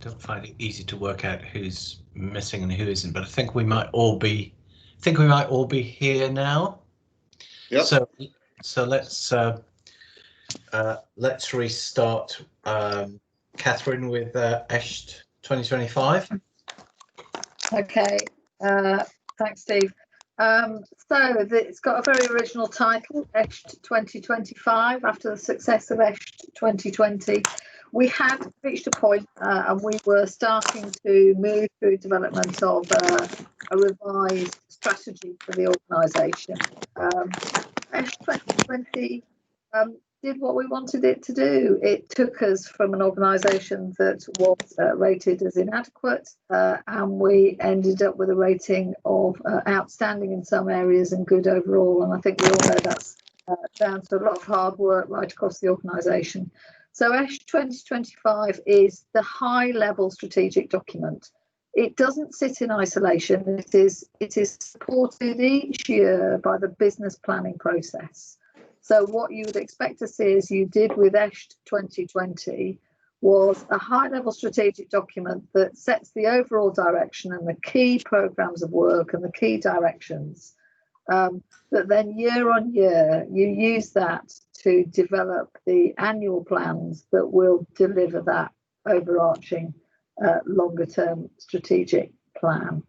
don't find it easy to work out who's missing and who isn't, but I think we might all be here now. Yep. So let's restart. Catherine with ESHT 2025. Okay, thanks, Steve. It's got a very original title, ESHT 2025, after the success of ESHT 2020. We had reached a point and we were starting to move through development of a revised strategy for the organisation. ESHT 2020 did what we wanted it to do. It took us from an organisation that was rated as inadequate, and we ended up with a rating of outstanding in some areas and good overall. And I think we all know that's down to a lot of hard work right across the organisation. So ESHT 2025 is the high-level strategic document. It doesn't sit in isolation. It is supported each year by the business planning process. So what you would expect to see, as you did with ESHT 2020, was a high-level strategic document that sets the overall direction and the key programmes of work and the key directions, that then year on year you use that to develop the annual plans that will deliver that overarching longer-term strategic plan.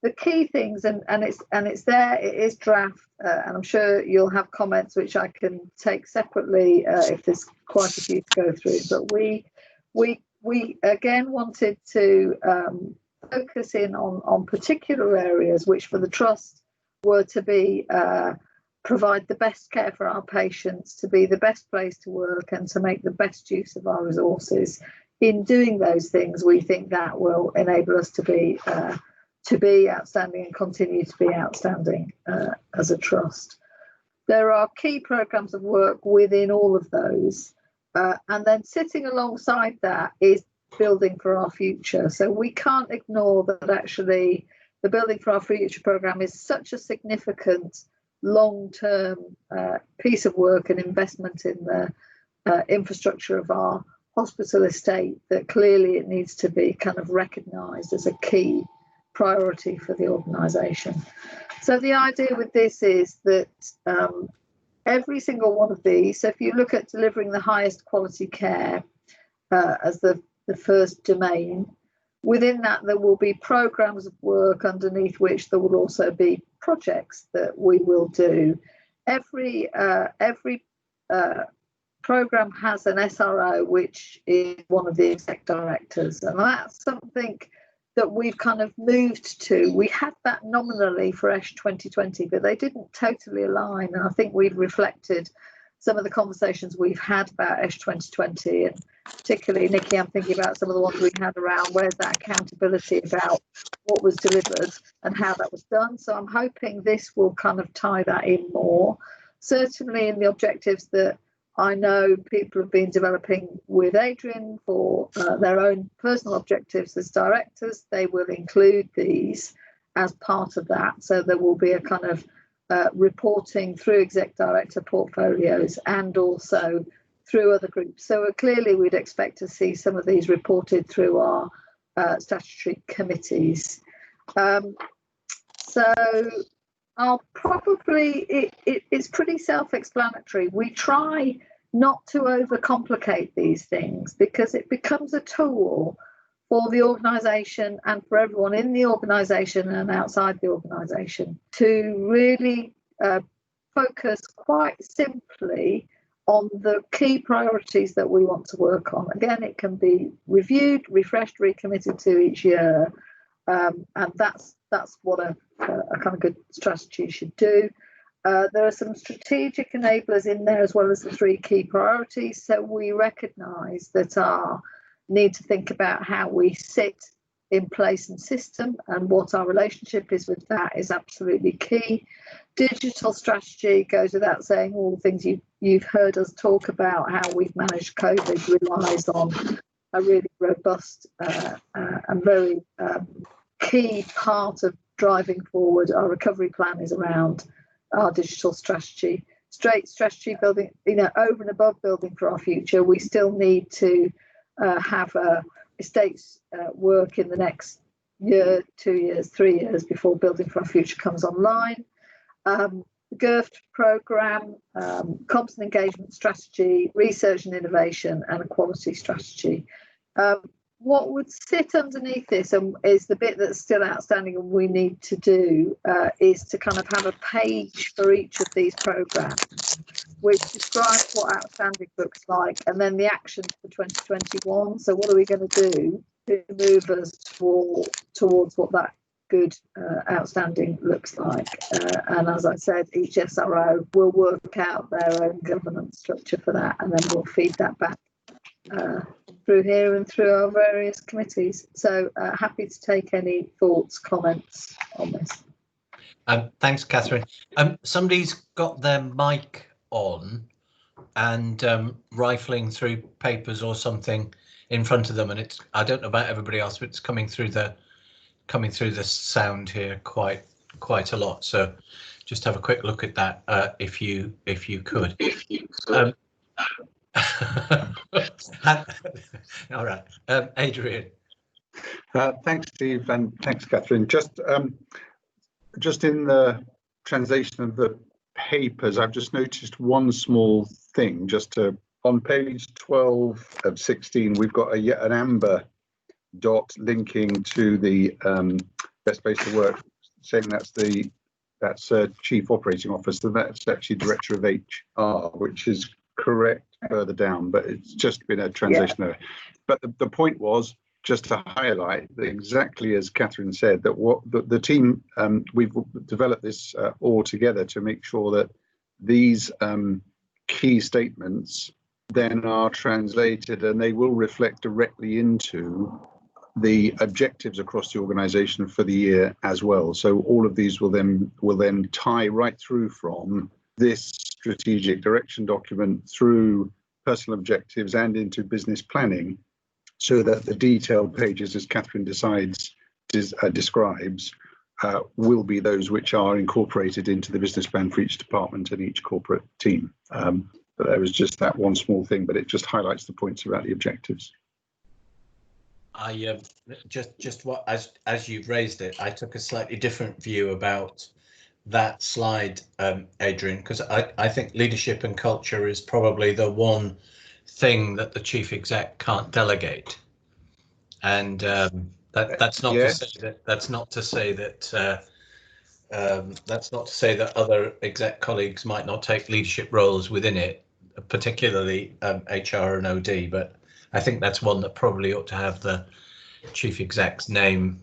The key things, and it's there, it is draft, and I'm sure you'll have comments which I can take separately if there's quite a few to go through. But we again wanted to focus in on particular areas which for the trust were to be provide the best care for our patients, to be the best place to work, and to make the best use of our resources. In doing those things, we think that will enable us to be outstanding and continue to be outstanding as a trust. There are key programmes of work within all of those, and then sitting alongside that is building for our future. So we can't ignore that actually the Building for Our Future programme is such a significant long-term piece of work and investment in the infrastructure of our hospital estate that clearly it needs to be kind of recognised as a key priority for the organisation. So the idea with this is that every single one of these, so if you look at delivering the highest quality care as the first domain, within that there will be programmes of work underneath which there will also be projects that we will do. Every programme has an SRO, which is one of the exec directors, and that's something that we've kind of moved to. We had that nominally for ESHT 2020, but they didn't totally align. And I think we've reflected some of the conversations we've had about ESHT 2020, and particularly, Nikki, I'm thinking about some of the ones we had around where's that accountability about what was delivered and how that was done. So I'm hoping this will kind of tie that in more. Certainly in the objectives that I know people have been developing with Adrian for their own personal objectives as directors, they will include these as part of that. So there will be a kind of reporting through exec director portfolios and also through other groups. So clearly we'd expect to see some of these reported through our statutory committees. So I'll probably, it's pretty self-explanatory. We try not to overcomplicate these things because it becomes a tool for the organisation and for everyone in the organisation and outside the organisation to really focus quite simply on the key priorities that we want to work on. Again, it can be reviewed, refreshed, recommitted to each year, and that's what a kind of good strategy should do. There are some strategic enablers in there as well as the three key priorities. So we recognise that our need to think about how we sit in place and system and what our relationship is with that is absolutely key. Digital strategy goes without saying. All the things you've heard us talk about, how we've managed COVID, relies on a really robust and very key part of driving forward. Our recovery plan is around our digital strategy. Straight strategy building, over and above building for our future, we still need to have a estates work in the next year, 2 years, 3 years before Building for Our Future comes online. The GIRFT programme, comms and engagement strategy, research and innovation, and a quality strategy. What would sit underneath this is the bit that's still outstanding and we need to do is to kind of have a page for each of these programmes which describes what outstanding looks like, and then the actions for 2021. So what are we going to do to move us towards what that good outstanding looks like? And as I said, each SRO will work out their own governance structure for that, and then we'll feed that back through here and through our various committees. So happy to take any thoughts, comments on this. Thanks, Catherine. Somebody's got their mic on and rifling through papers or something in front of them, and it's, I don't know about everybody else, but it's coming through the sound here quite a lot. So just have a quick look at that if you could. All right, Adrian. Thanks, Steve, and thanks, Catherine. Just in the translation of the papers, I've just noticed one small thing. On page 12 of 16, we've got an amber dot linking to the best place to work, saying that's Chief Operating Officer. That's actually Director of HR, which is correct further down, but it's just been a translation error. But the point was just to highlight that, exactly as Catherine said, that what the team, we've developed this all together to make sure that these key statements then are translated, and they will reflect directly into the objectives across the organisation for the year as well. So all of these will then tie right through from this strategic direction document through personal objectives and into business planning, so that the detailed pages, as Catherine describes, will be those which are incorporated into the business plan for each department and each corporate team. But there was just that one small thing, but it just highlights the points about the objectives. I just what as you've raised it, I took a slightly different view about that slide, Adrian, because I think leadership and culture is probably the one thing that the chief exec can't delegate, and that's not to say that that's not to say that other exec colleagues might not take leadership roles within it, particularly HR and OD, but I think that's one that probably ought to have the chief exec's name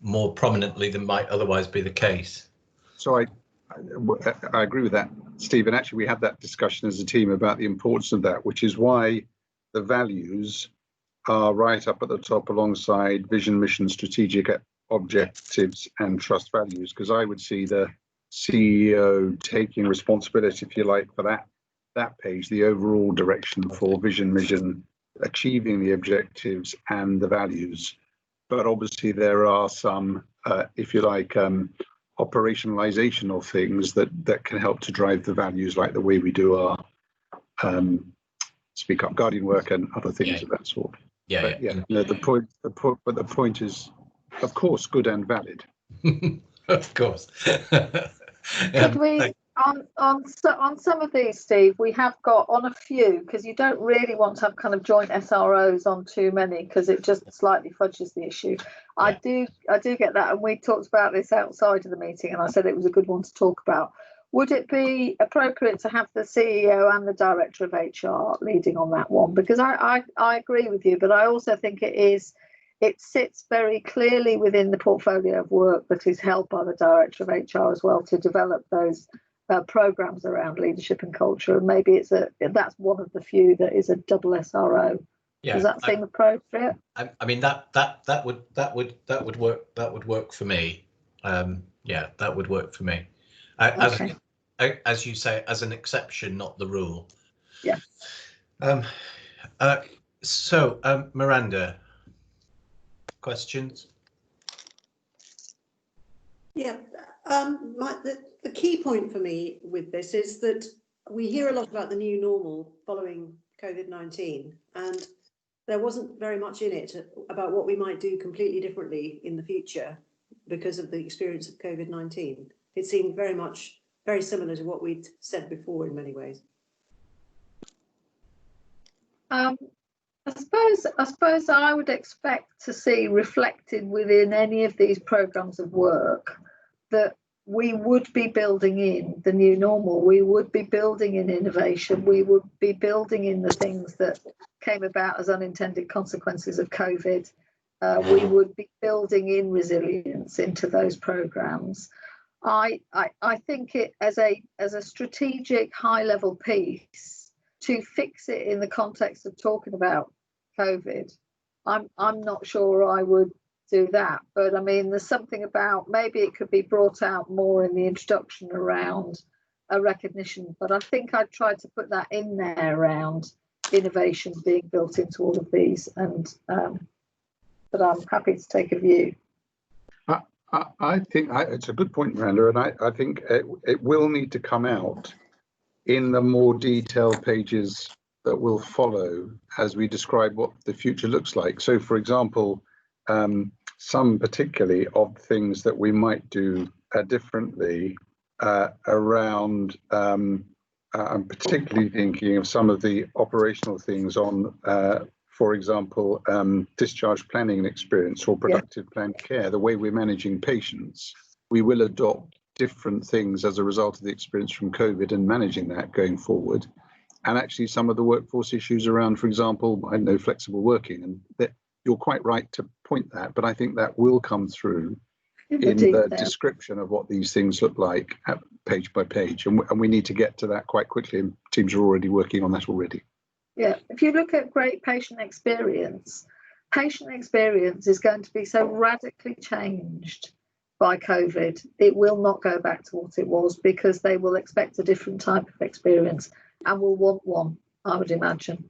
more prominently than might otherwise be the case. So I agree with that, Steve, and actually we had that discussion as a team about the importance of that, which is why the values are right up at the top alongside vision, mission, strategic objectives and trust values, because I would see the CEO taking responsibility, if you like, for that page, the overall direction for vision, mission, achieving the objectives and the values. But obviously there are some, if you like, operationalization of things that can help to drive the values, like the way we do our speak up guardian work and other things of that sort. No, the point is, of course, good and valid. Of course. Could we on some of these, Steve, we have got on a few, because you don't really want to have kind of joint SROs on too many, because it just slightly fudges the issue. Yeah. I do get that, and we talked about this outside of the meeting, and I said it was a good one to talk about. Would it be appropriate to have the CEO and the Director of HR leading on that one? Because I agree with you, but I also think it sits very clearly within the portfolio of work that is held by the Director of HR as well, to develop those programs around leadership and culture. And maybe that's one of the few that is a double SRO. Yeah, does that seem appropriate? I mean that would work for me. Yeah, that would work for me. Okay. As you say, as an exception, not the rule. Yeah. So Miranda, questions? Yeah, the key point for me with this is that we hear a lot about the new normal following COVID-19, and there wasn't very much in it about what we might do completely differently in the future because of the experience of COVID-19. It seemed very similar to what we'd said before in many ways. I suppose I would expect to see reflected within any of these programmes of work that we would be building in the new normal. We would be building in innovation. We would be building in the things that came about as unintended consequences of COVID. We would be building in resilience into those programmes. I think it as a strategic high-level piece to fix it in the context of talking about COVID. I'm not sure I would do that, but I mean, there's something about maybe it could be brought out more in the introduction around a recognition, but I think I'd try to put that in there around innovation being built into all of these, and but I'm happy to take a view. I think it's a good point, Miranda, and I think it will need to come out in the more detailed pages that will follow as we describe what the future looks like. So, for example, some particularly of things that we might do differently around, I'm particularly thinking of some of the operational things on, for example, discharge planning and experience or productive planned care, the way we're managing patients. We will adopt different things as a result of the experience from COVID and managing that going forward. And actually some of the workforce issues around, for example, I know flexible working, and that you're quite right to point that, but I think that will come through in the description of what these things look like page by page. And we need to get to that quite quickly, and teams are already working on that already. Yeah, if you look at great patient experience is going to be so radically changed by COVID. It will not go back to what it was because they will expect a different type of experience and will want one, I would imagine.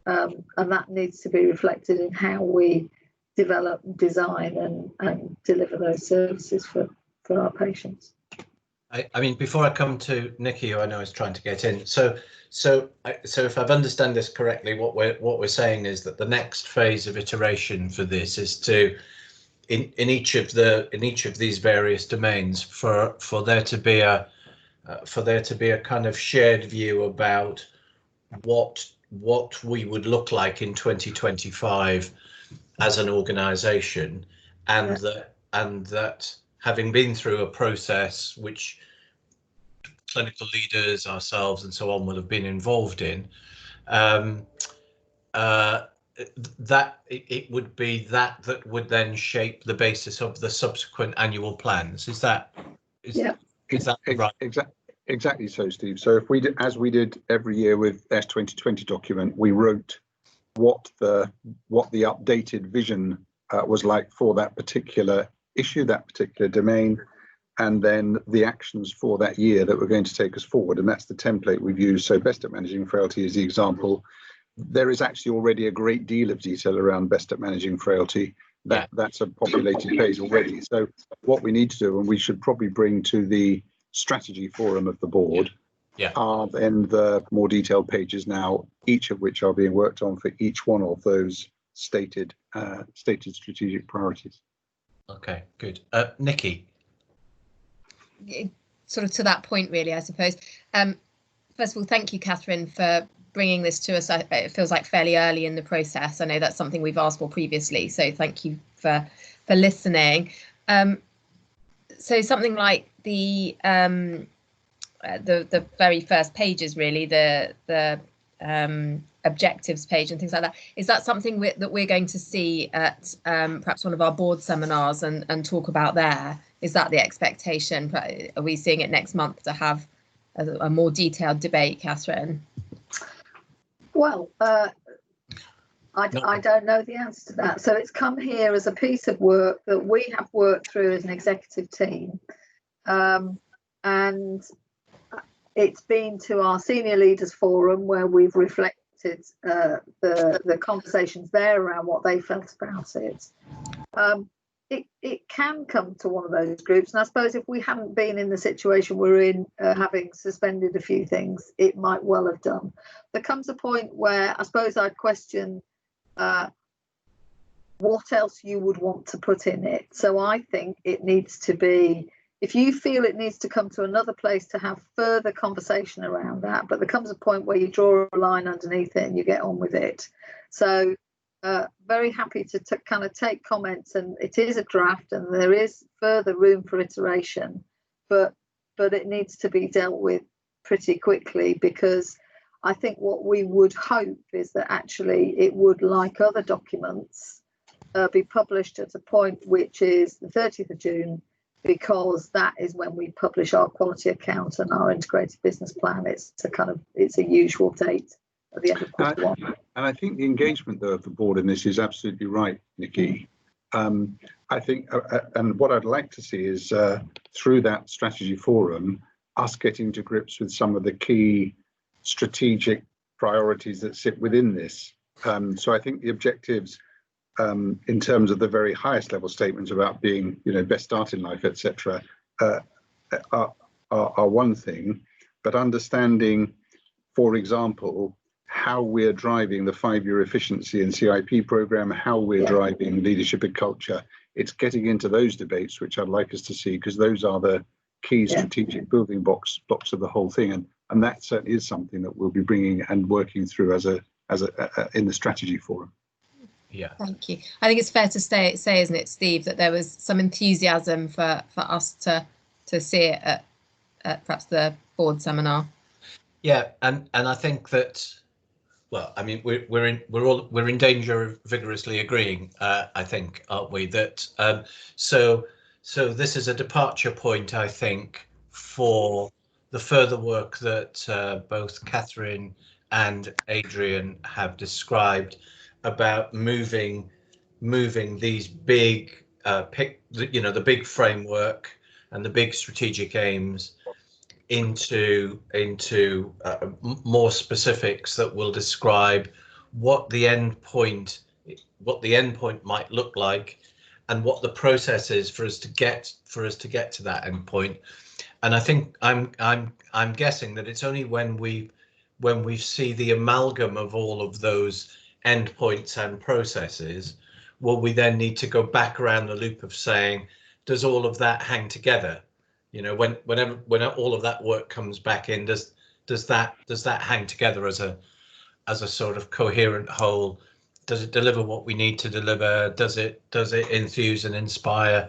And that needs to be reflected in how we develop, design and deliver those services for our patients. I mean, before I come to Nikki, who I know is trying to get in, so if I've understand this correctly, what we're saying is that the next phase of iteration for this is to, in each of these various domains, for there to be a kind of shared view about what we would look like in 2025 as an organisation, and that having been through a process which clinical leaders, ourselves and so on will have been involved in, that it would be that would then shape the basis of the subsequent annual plans. Is that right? Exactly so, Steve. So if we did, as we did every year with ESHT 2020 document, we wrote what the updated vision was like for that particular issue, that particular domain, and then the actions for that year that were going to take us forward. And that's the template we've used. So best at managing frailty is the example. There is actually already a great deal of detail around best at managing frailty. That's a populated page already. So what we need to do, and we should probably bring to the strategy forum of the board, are then the more detailed pages now, each of which are being worked on for each one of those stated strategic priorities. Okay, good. Nikki. Sort of to that point, really, I suppose. First of all, thank you, Catherine, for bringing this to us. It feels like fairly early in the process. I know that's something we've asked for previously, so thank you for listening. So something like the very first pages, really, the objectives page and things like that. Is that something that we're going to see at perhaps one of our board seminars and talk about there? Is that the expectation? Are we seeing it next month to have a more detailed debate, Catherine? Well, I don't know the answer to that. So it's come here as a piece of work that we have worked through as an executive team. And it's been to our senior leaders forum where we've reflected the conversations there around what they felt about it. It can come to one of those groups, and I suppose if we hadn't been in the situation we're in, having suspended a few things, it might well have done. There comes a point where I suppose I'd question what else you would want to put in it. So I think it needs to be, if you feel it needs to come to another place to have further conversation around that, but there comes a point where you draw a line underneath it and you get on with it. So very happy to kind of take comments, and it is a draft and there is further room for iteration, but it needs to be dealt with pretty quickly, because I think what we would hope is that actually it would, like other documents, be published at a point which is the 30th of June, because that is when we publish our quality account and our integrated business plan. It's a usual date at the end of quarter one. And I think the engagement, though, of the board in this is absolutely right, Nikki. I think, and what I'd like to see is through that strategy forum, us getting to grips with some of the key strategic priorities that sit within this. So I think the objectives, in terms of the very highest level statements about being, best start in life, etc., are one thing, but understanding, for example, how we're driving the 5-year efficiency and CIP program, how we're driving leadership and culture. It's getting into those debates, which I'd like us to see, because those are the key strategic building blocks of the whole thing. And that certainly is something that we'll be bringing and working through as a in the strategy forum. Yeah. Thank you. I think it's fair to say, isn't it, Steve, that there was some enthusiasm for us to see it at perhaps the board seminar. Yeah, and I think that, well, I mean, we're in danger of vigorously agreeing. I think, aren't we? That so this is a departure point, I think, for the further work that both Catherine and Adrian have described about moving these big the big framework and the big strategic aims into more specifics that will describe what the end point might look like, and what the process is for us to get to that end point. And I think I'm guessing that it's only when we see the amalgam of all of those endpoints and processes will we then need to go back around the loop of saying, does all of that hang together? When all of that work comes back in, does that hang together as a sort of coherent whole? Does it deliver what we need to deliver? Does it enthuse and inspire,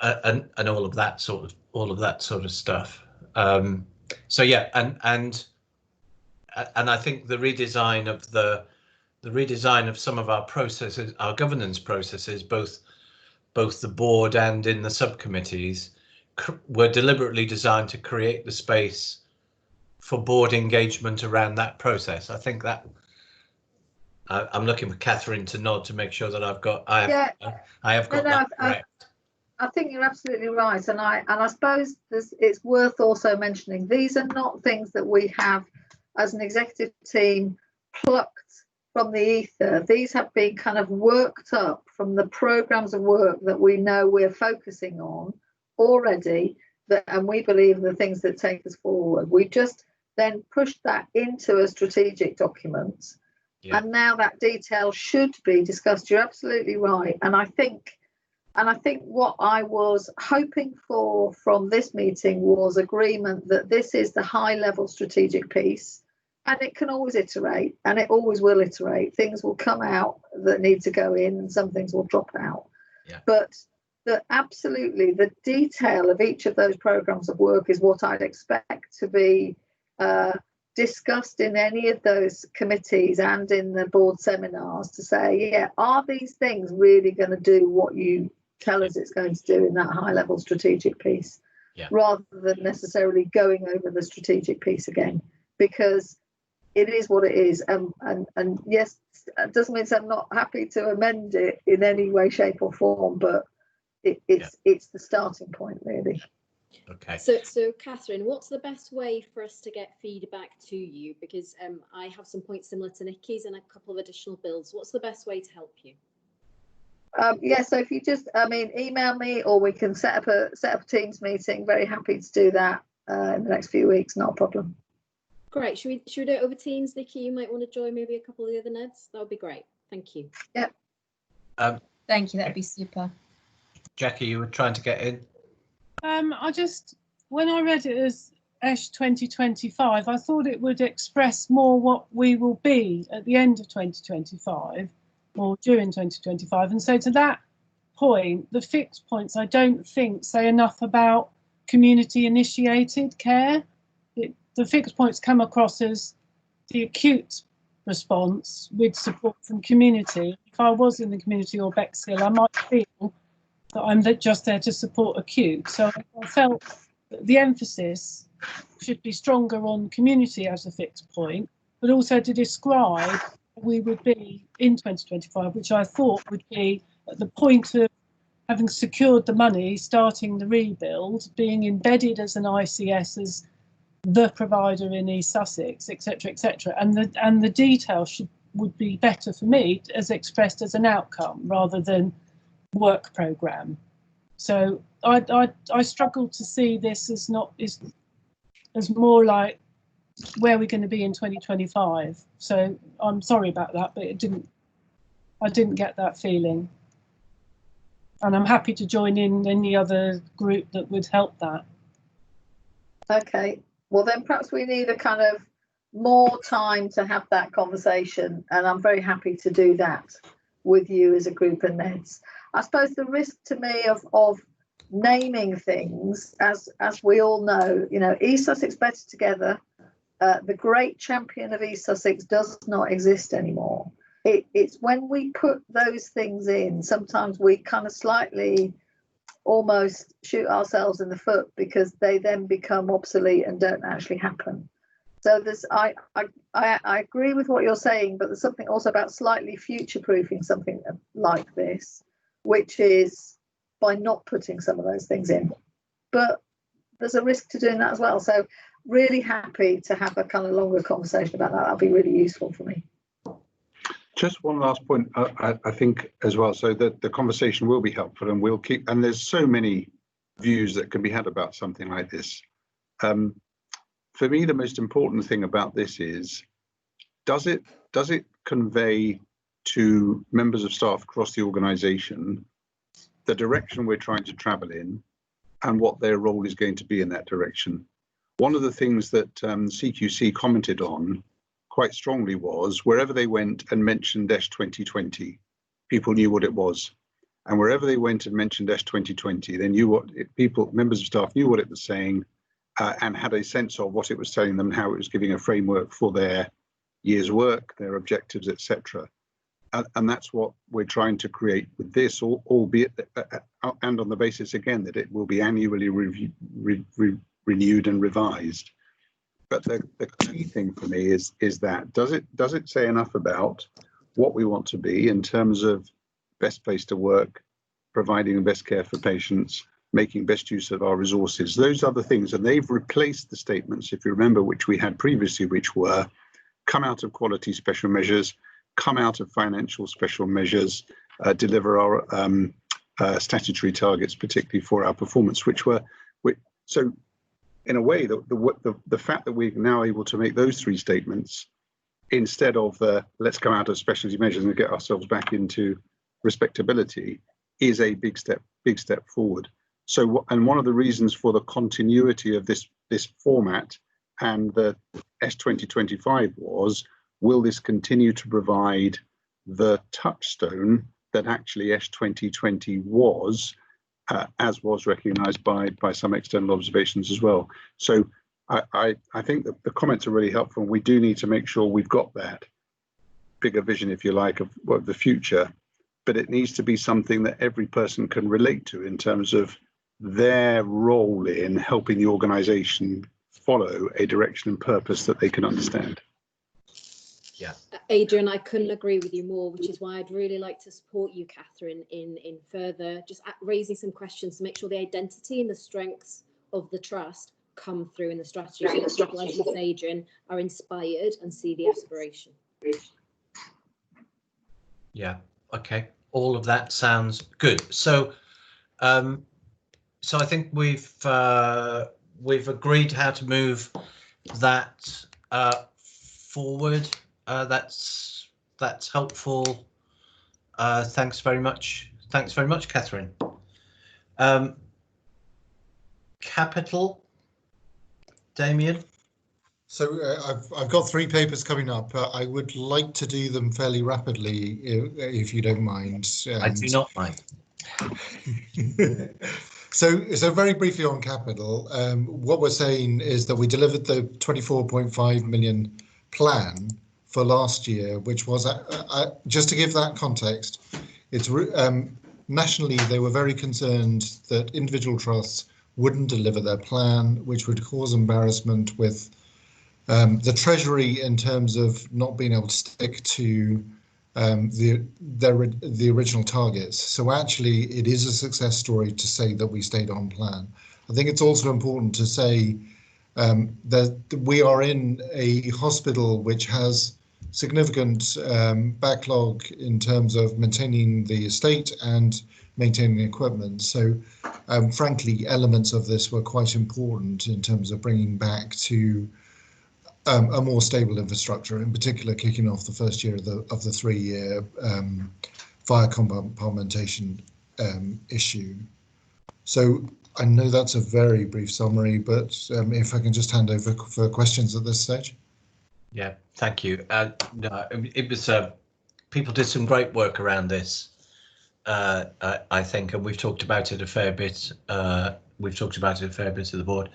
and all of that sort of stuff? So yeah, and I think the redesign of some of our processes, our governance processes, both the board and in the subcommittees, were deliberately designed to create the space for board engagement around that process. I think that I'm looking for Catherine to nod to make sure that I have got that correct. I think you're absolutely right, and I suppose it's worth also mentioning these are not things that we have as an executive team plucked from the ether. These have been kind of worked up from the programs of work that we know we're focusing on already, and we believe the things that take us forward. We just then pushed that into a strategic document, and now that detail should be discussed. You're absolutely right, and I think what I was hoping for from this meeting was agreement that this is the high-level strategic piece, and it can always iterate, and it always will iterate. Things will come out that need to go in, and some things will drop out. But that absolutely the detail of each of those programs of work is what I'd expect to be discussed in any of those committees and in the board seminars, to say, are these things really going to do what you tell us it's going to do in that high level strategic piece, rather than necessarily going over the strategic piece again, because it is what it is. And yes, it doesn't mean I'm not happy to amend it in any way, shape or form, but it's the starting point, really. Okay. So Catherine, what's the best way for us to get feedback to you? Because I have some points similar to Nikki's and a couple of additional builds. What's the best way to help you? So if you just, email me, or we can set up a Teams meeting. Very happy to do that in the next few weeks. Not a problem. Great. Should we do it over Teams? Nikki, you might want to join maybe a couple of the other Neds. That would be great. Thank you. Yep. Thank you. That'd be super. Jackie, you were trying to get in. When I read it as ESHT 2025, I thought it would express more what we will be at the end of 2025 or during 2025. And so to that point, the fixed points, I don't think say enough about community initiated care. The fixed points come across as the acute response with support from community. If I was in the community or Bexhill, I might feel that I'm just there to support acute. So I felt that the emphasis should be stronger on community as a fixed point, but also to describe where we would be in 2025, which I thought would be at the point of having secured the money, starting the rebuild, being embedded as an ICS as the provider in East Sussex, etc., etc., and the detail would be better for me as expressed as an outcome rather than work programme. So I struggle to see this as more like where we're going to be in 2025. So I'm sorry about that, but I didn't get that feeling, and I'm happy to join in any other group that would help that. Okay. Well, then perhaps we need a kind of more time to have that conversation, and I'm very happy to do that with you as a group of Neds. I suppose the risk to me of naming things, as we all know, East Sussex Better Together, the great champion of East Sussex does not exist anymore. It's when we put those things in, sometimes we kind of slightly almost shoot ourselves in the foot because they then become obsolete and don't actually happen. So I agree with what you're saying, but there's something also about slightly future-proofing something like this, which is by not putting some of those things in. But there's a risk to doing that as well. So really happy to have a kind of longer conversation about that. That'll be really useful for me. Just one last point, I think as well, so that the conversation will be helpful, and we'll keep, and there's so many views that can be had about something like this. For me, the most important thing about this is, does it convey to members of staff across the organisation the direction we're trying to travel in and what their role is going to be in that direction? One of the things that CQC commented on quite strongly was wherever they went and mentioned ESHT 2020, people knew what it was. And wherever they went and mentioned ESHT 2020, they knew what members of staff knew what it was saying and had a sense of what it was telling them, how it was giving a framework for their year's work, their objectives, etc. And that's what we're trying to create with this, albeit and on the basis again that it will be annually renewed and revised. But the key thing for me is that does it say enough about what we want to be in terms of best place to work, providing the best care for patients, making best use of our resources, those other things, and they've replaced the statements, if you remember, which we had previously, which were come out of quality special measures, come out of financial special measures, deliver our statutory targets, particularly for our performance, so. In a way, the fact that we're now able to make those three statements instead of let's come out of specialty measures and get ourselves back into respectability is a big step forward. So, and one of the reasons for the continuity of this format and the ESHT 2025 was, will this continue to provide the touchstone that actually ESHT 2020 was? As was recognised by some external observations as well. So I think that the comments are really helpful. We do need to make sure we've got that bigger vision, if you like, of the future, but it needs to be something that every person can relate to in terms of their role in helping the organisation follow a direction and purpose that they can understand. Yeah. Adrian, I couldn't agree with you more, which is why I'd really like to support you, Catherine, in further just raising some questions to make sure the identity and the strengths of the trust come through in the strategy, so that people, as you say, Adrian, are inspired and see the aspiration. Yeah. Okay. All of that sounds good. So, so I think we've agreed how to move that forward. That's helpful. Thanks very much. Thanks very much, Catherine. Capital, Damien. So I've got 3 papers coming up. I would like to do them fairly rapidly, if you don't mind. I do not mind. So very briefly on capital, what we're saying is that we delivered the 24.5 million plan for last year, which was, just to give that context, it's nationally they were very concerned that individual trusts wouldn't deliver their plan, which would cause embarrassment with the Treasury in terms of not being able to stick to the original targets. So actually, it is a success story to say that we stayed on plan. I think it's also important to say that we are in a hospital which has significant backlog in terms of maintaining the estate and maintaining the equipment. So frankly, elements of this were quite important in terms of bringing back to a more stable infrastructure, in particular kicking off the first year of the 3-year fire compartmentation issue. So I know that's a very brief summary, but if I can just hand over for questions at this stage. Yeah, thank you. No, it was people did some great work around this, I think, and we've talked about it a fair bit. We've talked about it a fair bit to the board.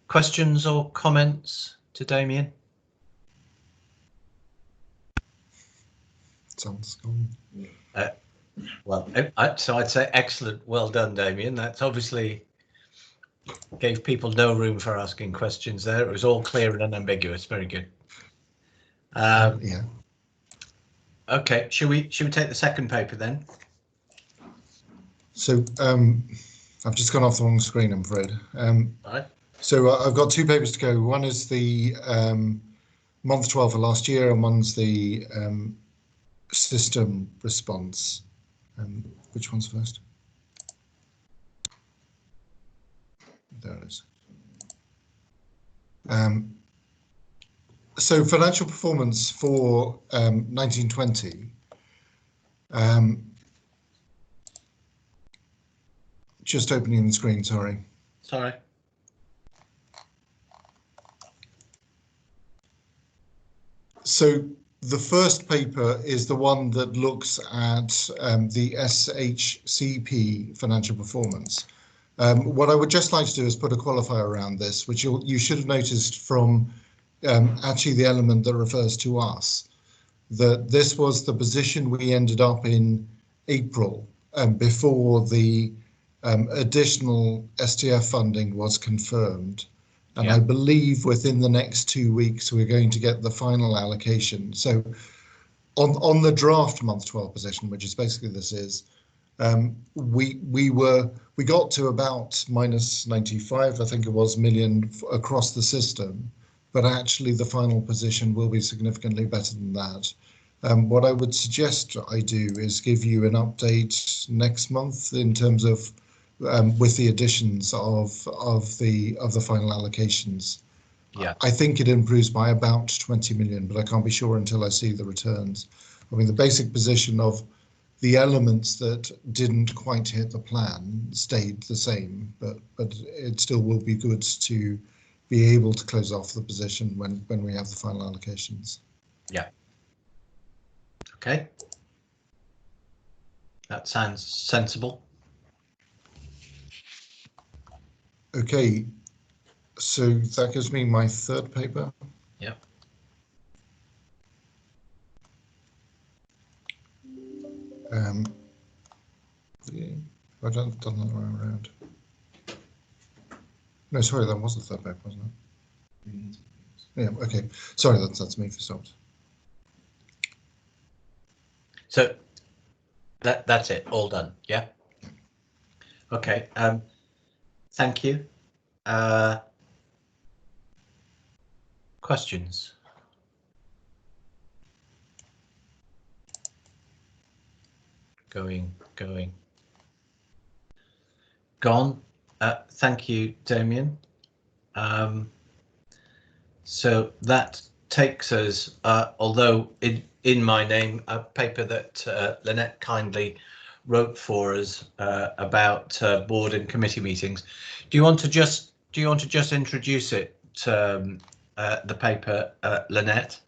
Questions or comments to Damien? Sounds gone. Well, so I'd say excellent. Well done, Damien. That's obviously gave people no room for asking questions there. It was all clear and unambiguous. Very good. Yeah. Okay, should we take the second paper then? So I've just gone off the wrong screen, I'm afraid. Right. So I've got 2 papers to go. One is the month 12 for last year, and one's the system response. Which one's first? There it is. So financial performance for 1920. Just opening the screen, sorry. Sorry. So the first paper is the one that looks at the SHCP financial performance. What I would just like to do is put a qualifier around this, which you should have noticed from actually the element that refers to us, that this was the position we ended up in April before the additional STF funding was confirmed. And yeah. I believe within the next 2 weeks, we're going to get the final allocation. So on the draft month 12 position, which is basically this is, we got to about minus 95, I think it was, million across the system, but actually the final position will be significantly better than that. What I would suggest I do is give you an update next month in terms of with the additions of the final allocations. Yeah, I think it improves by about 20 million, but I can't be sure until I see the returns. I mean, the basic position of the elements that didn't quite hit the plan stayed the same, but it still will be good to be able to close off the position when we have the final allocations. Yeah. Okay. That sounds sensible. Okay, so that gives me my third paper. Yep. Yeah, I don't done that right around. No, sorry, that was the third paper, wasn't it? Yeah, okay. Sorry, that's me for stopped. So that's it, all done, yeah? Okay, thank you. Questions? Going. Gone. Thank you, Damien. So that takes us, although in my name, a paper that Lynette kindly wrote for us about board and committee meetings. Do you want to just introduce it, the paper, Lynette?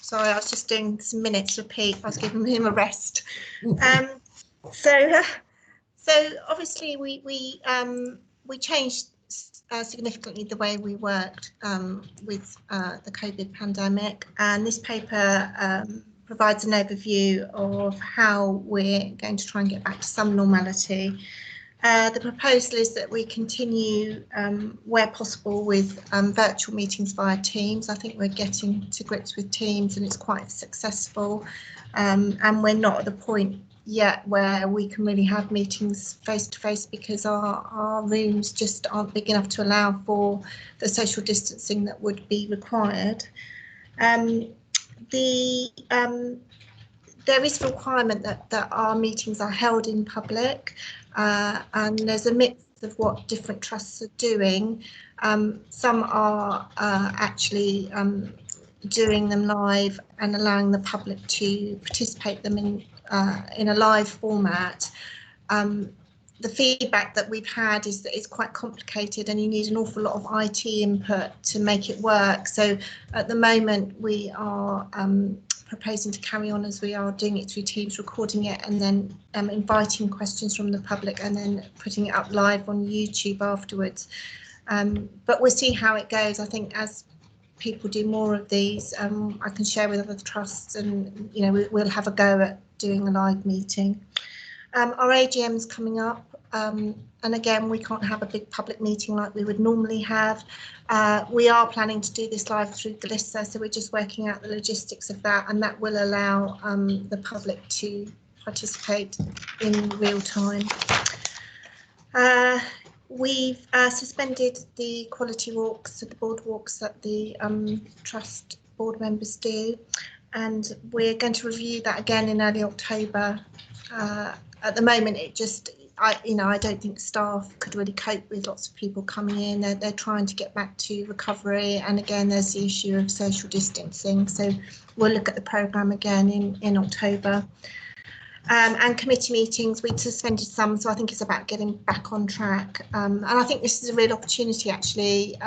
Sorry, I was just doing some minutes repeat. I was giving him a rest. So obviously we changed significantly the way we worked with the COVID pandemic, and this paper provides an overview of how we're going to try and get back to some normality. The proposal is that we continue where possible with virtual meetings via Teams. I think we're getting to grips with Teams and it's quite successful, and we're not at the point yet where we can really have meetings face to face because our rooms just aren't big enough to allow for the social distancing that would be required. There is a requirement that our meetings are held in public, and there's a mix of what different trusts are doing. Some are actually doing them live and allowing the public to participate them in a live format. The feedback that we've had is that it's quite complicated and you need an awful lot of IT input to make it work. So at the moment we are proposing to carry on as we are, doing it through Teams, recording it and then inviting questions from the public and then putting it up live on YouTube afterwards. But we'll see how it goes. I think as people do more of these, I can share with other trusts and we'll have a go at doing a live meeting. Our AGM's coming up, and again we can't have a big public meeting like we would normally have. We are planning to do this live through Glissa, so we're just working out the logistics of that, and that will allow the public to participate in real time. We've suspended the quality walks, so the board walks that the trust board members do, and we're going to review that again in early October. At the moment, I don't think staff could really cope with lots of people coming in. They're trying to get back to recovery, and again, there's the issue of social distancing. So we'll look at the programme again in October. And committee meetings, we suspended some, so I think it's about getting back on track. And I think this is a real opportunity actually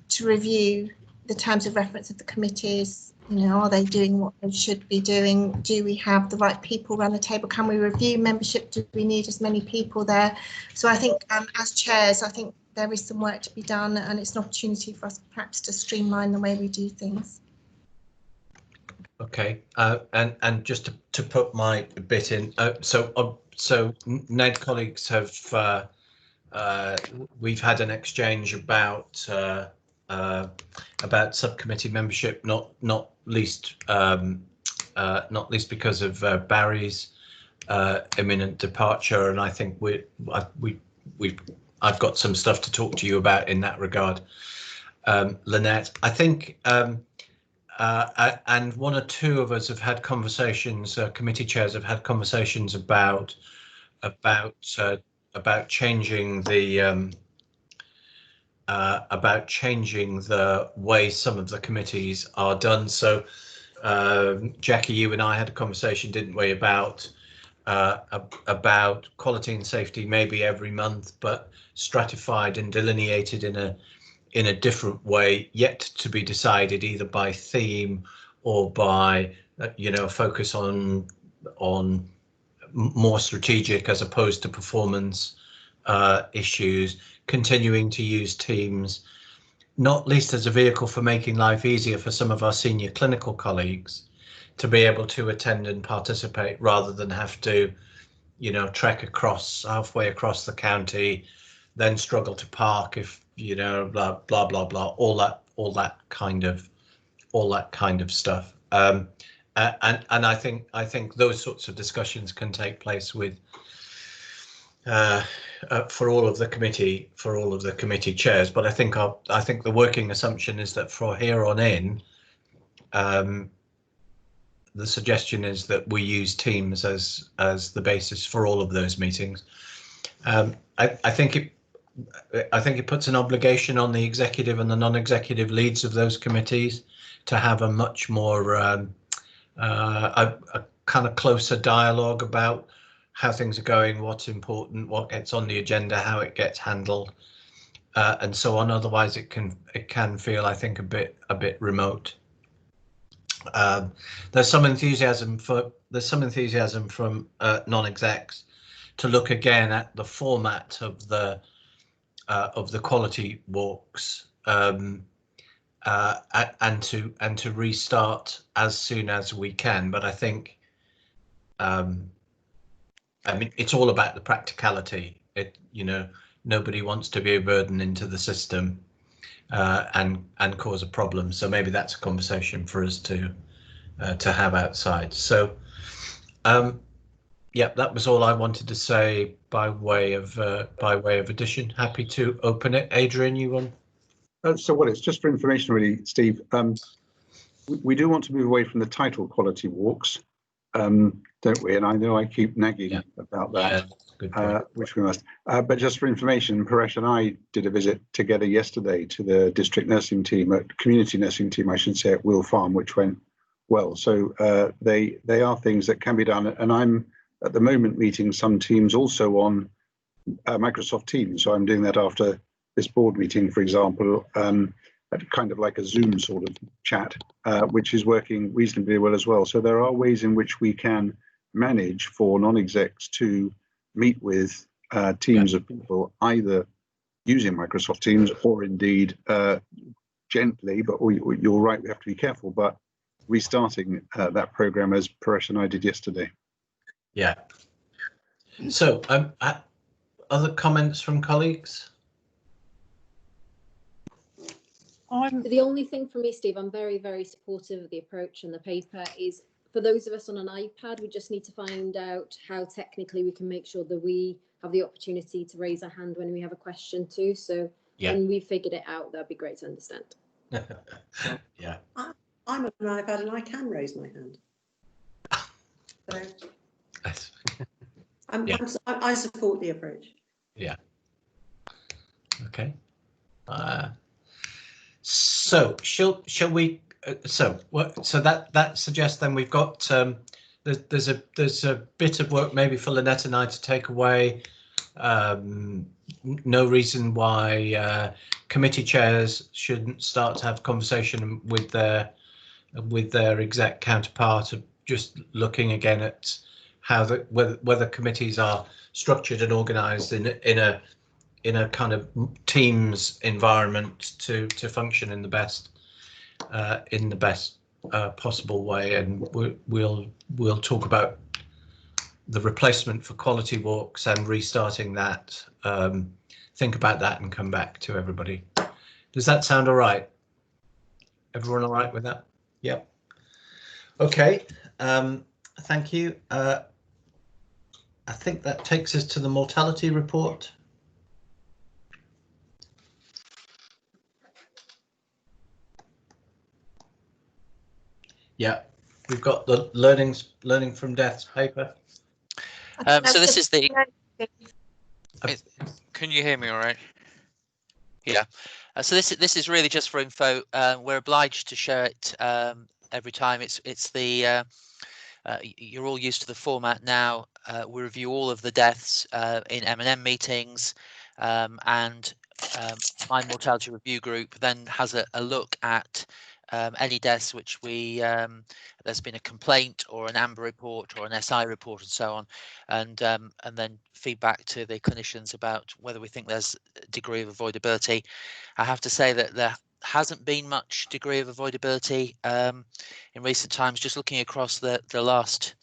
to review the terms of reference of the committees. Are they doing what they should be doing? Do we have the right people around the table? Can we review membership? Do we need as many people there? So I think as chairs, I think there is some work to be done, and it's an opportunity for us perhaps to streamline the way we do things. Okay, and just to put my bit in, so Ned colleagues have we've had an exchange about subcommittee membership, not least because of Barry's imminent departure, and I think I've got some stuff to talk to you about in that regard, Lynette. I think. And one or two of us have had conversations. Committee chairs have had conversations about changing the way some of the committees are done. So, Jackie, you and I had a conversation, didn't we, about quality and safety maybe every month, but stratified and delineated in a different way, yet to be decided either by theme or by focus on more strategic as opposed to performance issues, continuing to use Teams, not least as a vehicle for making life easier for some of our senior clinical colleagues to be able to attend and participate rather than have to trek halfway across the county, then struggle to park if blah blah blah blah, all that kind of stuff. And I think those sorts of discussions can take place with for all of the committee chairs. But I think the working assumption is that from here on in, the suggestion is that we use Teams as the basis for all of those meetings. I think it puts an obligation on the executive and the non-executive leads of those committees to have a much more a kind of closer dialogue about how things are going, what's important, what gets on the agenda, how it gets handled, and so on. Otherwise, it can feel, I think, a bit remote. There's some enthusiasm from non-execs to look again at the format of the quality walks, and to restart as soon as we can. But I think, I mean, it's all about the practicality. Nobody wants to be a burden into the system and cause a problem. So maybe that's a conversation for us to have outside. So yeah, that was all I wanted to say by way of addition. Happy to open it. Adrian, you want? So it's just for information, really, Steve. We do want to move away from the title quality walks, don't we? And I know I keep nagging about that, which we must. But just for information, Paresh and I did a visit together yesterday to the district nursing team, community nursing team, I should say, at Will Farm, which went well. So they are things that can be done. And I'm at the moment meeting some teams also on Microsoft Teams. So I'm doing that after this board meeting, for example, at kind of like a Zoom sort of chat, which is working reasonably well as well. So there are ways in which we can manage for non-execs to meet with teams of people, either using Microsoft Teams or indeed gently, but you're right, we have to be careful, but restarting that program as Paresh and I did yesterday. Yeah. So other comments from colleagues? The only thing for me, Steve, I'm very, very supportive of the approach and the paper is for those of us on an iPad, we just need to find out how technically we can make sure that we have the opportunity to raise our hand when we have a question too. So when we figured it out, that'd be great to understand. Yeah. I'm on an iPad and I can raise my hand. So I support the approach. Yeah. Okay. So shall we? So that suggests then we've got there's a bit of work maybe for Lynette and I to take away. No reason why committee chairs shouldn't start to have conversation with their exec counterpart of just looking again at how whether committees are structured and organised in a kind of Teams environment to function in the best possible way, and we'll talk about the replacement for quality walks and restarting that. Think about that and come back to everybody. Does that sound all right? Everyone all right with that? Yep. Okay. Thank you. I think that takes us to the mortality report. Yeah, we've got the learning from deaths paper. So this is the. Can you hear me all right? Yeah. So this is really just for info. We're obliged to share it every time. It's the. You're all used to the format now. We review all of the deaths in M&M meetings, and my mortality review group then has a look at any deaths which there's been a complaint or an AMBER report or an SI report and so on, and then feedback to the clinicians about whether we think there's a degree of avoidability. I have to say that there hasn't been much degree of avoidability in recent times. Just looking across the last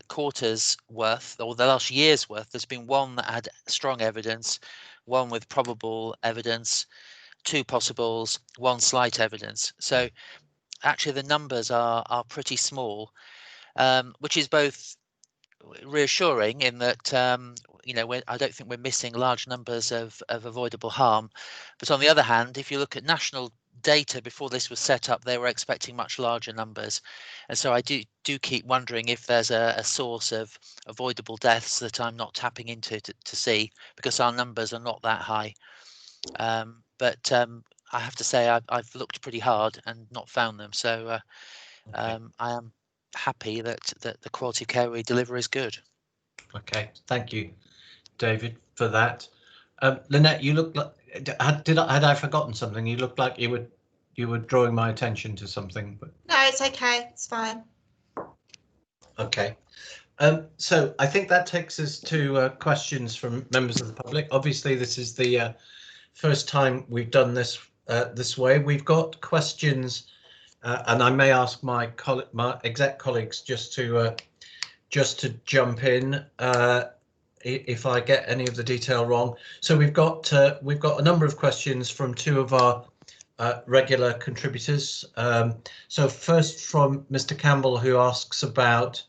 quarter's worth, or the last year's worth, there's been one that had strong evidence, one with probable evidence, 2 possibles, 1 slight evidence. So actually the numbers are pretty small, which is both reassuring in that I don't think we're missing large numbers of avoidable harm. But on the other hand, if you look at national data before this was set up, they were expecting much larger numbers, and so I do keep wondering if there's a source of avoidable deaths that I'm not tapping into to see, because our numbers are not that high. But I have to say I've looked pretty hard and not found them, so I am happy that the quality of care we deliver is good. Okay, thank you, David, for that. Lynette, you look like had I forgotten something? You looked like you were drawing my attention to something. But No, it's okay. It's fine. okay. So I think that takes us to questions from members of the public. Obviously, this is the first time we've done this this way. We've got questions, and I may ask my exec colleagues just to jump in if I get any of the detail wrong. So we've got a number of questions from two of our regular contributors. So first from Mr. Campbell, who asks about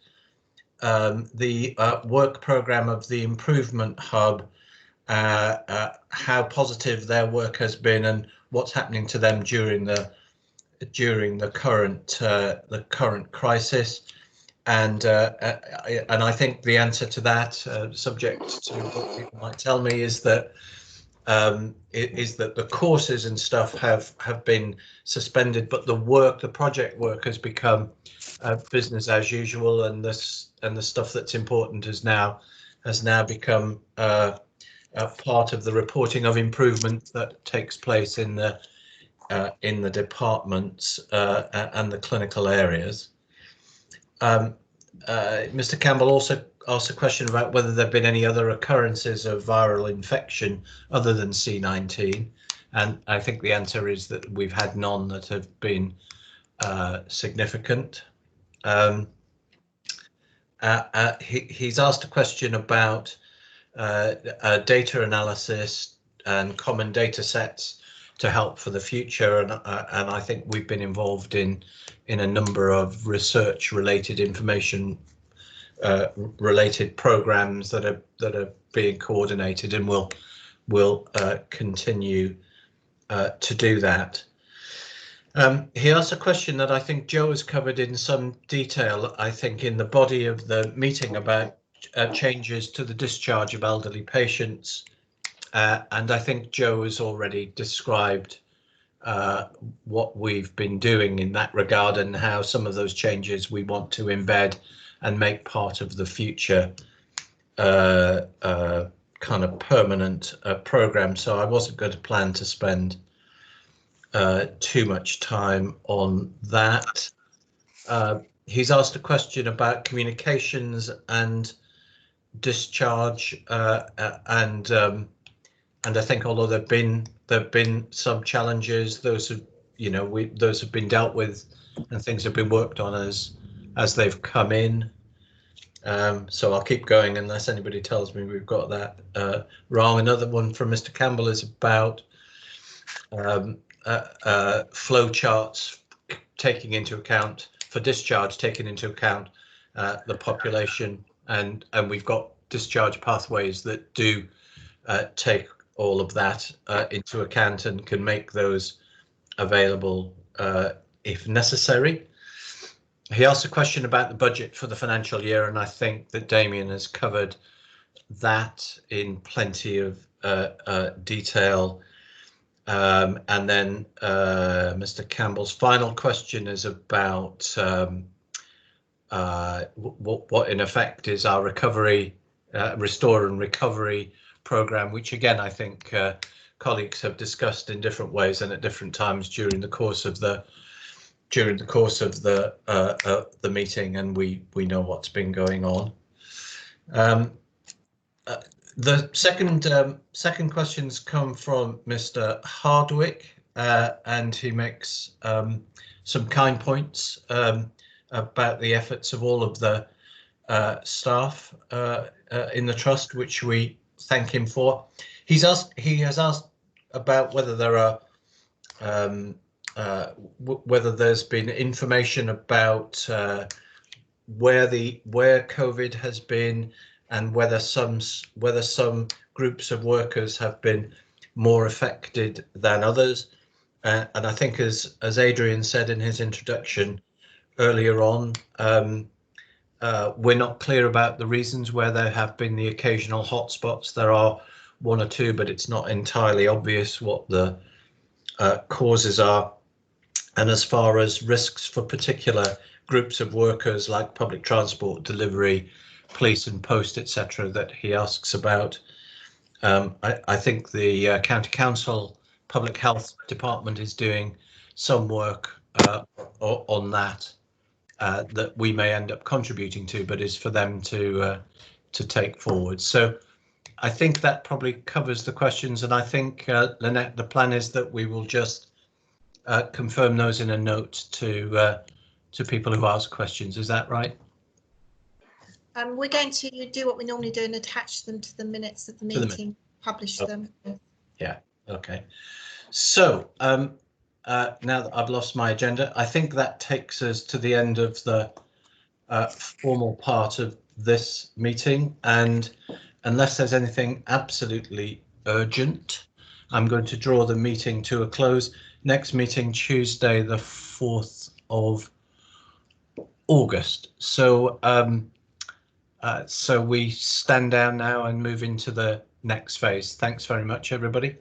the work programme of the Improvement Hub, how positive their work has been and what's happening to them during the current crisis. And I think the answer to that, subject to what people might tell me, is that the courses and stuff have been suspended, but the project work has become business as usual, and the stuff that's important has now become part of the reporting of improvement that takes place in the departments and the clinical areas. Mr. Campbell also asked a question about whether there have been any other occurrences of viral infection other than C19, and I think the answer is that we've had none that have been significant. He's asked a question about data analysis and common data sets to help for the future, and I think we've been involved in a number of research related information related programs that are being coordinated, and will continue to do that. He asked a question that I think Joe has covered in some detail, I think, in the body of the meeting, about changes to the discharge of elderly patients, and I think Joe has already described what we've been doing in that regard, and how some of those changes we want to embed and make part of the future kind of permanent program. So I wasn't going to plan to spend too much time on that. He's asked a question about communications and discharge, and I think although there've been some challenges, those have been dealt with, and things have been worked on as they've come in. So I'll keep going unless anybody tells me we've got that wrong. Another one from Mr. Campbell is about flow charts taking into account for discharge, taking into account the population, and we've got discharge pathways that do take all of that into account and can make those available if necessary. He asked a question about the budget for the financial year, and I think that Damien has covered that in plenty of detail. And then Mr. Campbell's final question is about what in effect is our recovery, restore and recovery program, which again I think colleagues have discussed in different ways and at different times during the course of the meeting, and we know what's been going on. The second questions come from Mr. Hardwick, and he makes some kind points about the efforts of all of the staff in the trust, which we thank him for. He has asked about whether there are whether there's been information about where COVID has been, and whether some groups of workers have been more affected than others. And I think, as Adrian said in his introduction earlier on, we're not clear about the reasons where there have been the occasional hotspots. There are one or two, but it's not entirely obvious what the causes are. And as far as risks for particular groups of workers like public transport, delivery, police and post, etc., that he asks about, I think the County Council Public Health Department is doing some work on that that we may end up contributing to, but is for them to take forward. So I think that probably covers the questions, and I think, Lynette, the plan is that we will just confirm those in a note to people who ask questions. Is that right? We're going to do what we normally do and attach them to the minutes of the meeting, publish them. Yeah, okay. So now that I've lost my agenda, I think that takes us to the end of the formal part of this meeting, and unless there's anything absolutely urgent, I'm going to draw the meeting to a close. Next meeting Tuesday, the 4th of August. So so we stand down now and move into the next phase. Thanks very much, everybody.